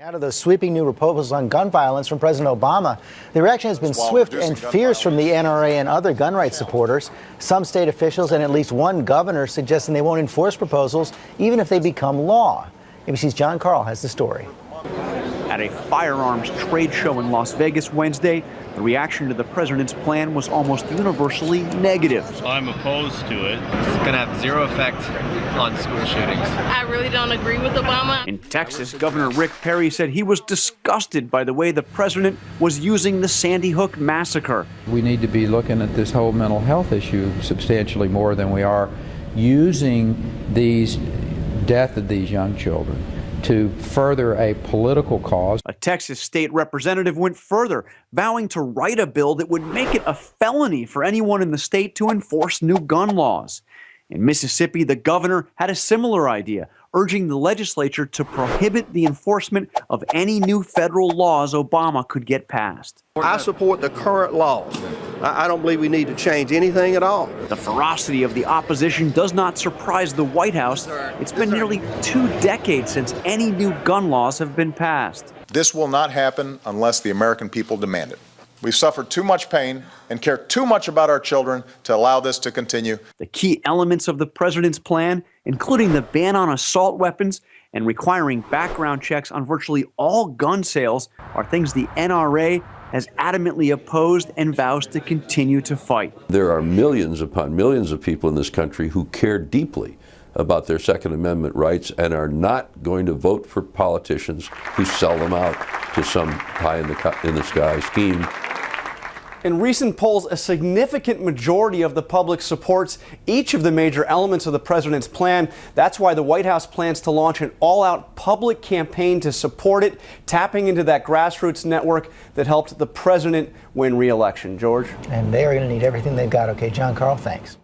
Out of those sweeping new proposals on gun violence from President Obama, the reaction has been swift and fierce from the NRA and other gun rights supporters. Some state officials and at least one governor suggesting they won't enforce proposals even if they become law. ABC's John Carl has the story. At a firearms trade show in Las Vegas Wednesday, the reaction to the president's plan was almost universally negative. I'm opposed to it. It's going to have zero effect on school shootings. I really don't agree with Obama. In Texas, Governor Rick Perry said he was disgusted by the way the president was using the Sandy Hook massacre. We need to be looking at this whole mental health issue substantially more than we are using these death of these young children to further a political cause. A Texas state representative went further, vowing to write a bill that would make it a felony for anyone in the state to enforce new gun laws. In Mississippi, the governor had a similar idea, urging the legislature to prohibit the enforcement of any new federal laws Obama could get passed. I support the current laws. I don't believe we need to change anything at all. The ferocity of the opposition does not surprise the White House. It's been nearly 2 decades since any new gun laws have been passed. This will not happen unless the American people demand it. We've suffered too much pain and care too much about our children to allow this to continue. The key elements of the president's plan, including the ban on assault weapons and requiring background checks on virtually all gun sales, are things the NRA has adamantly opposed and vows to continue to fight. There are millions upon millions of people in this country who care deeply about their Second Amendment rights and are not going to vote for politicians who sell them out to some pie-in-the-sky scheme. In recent polls, a significant majority of the public supports each of the major elements of the president's plan. That's why the White House plans to launch an all-out public campaign to support it, tapping into that grassroots network that helped the president win re-election. George? And they are going to need everything they've got. Okay, John Carl, thanks.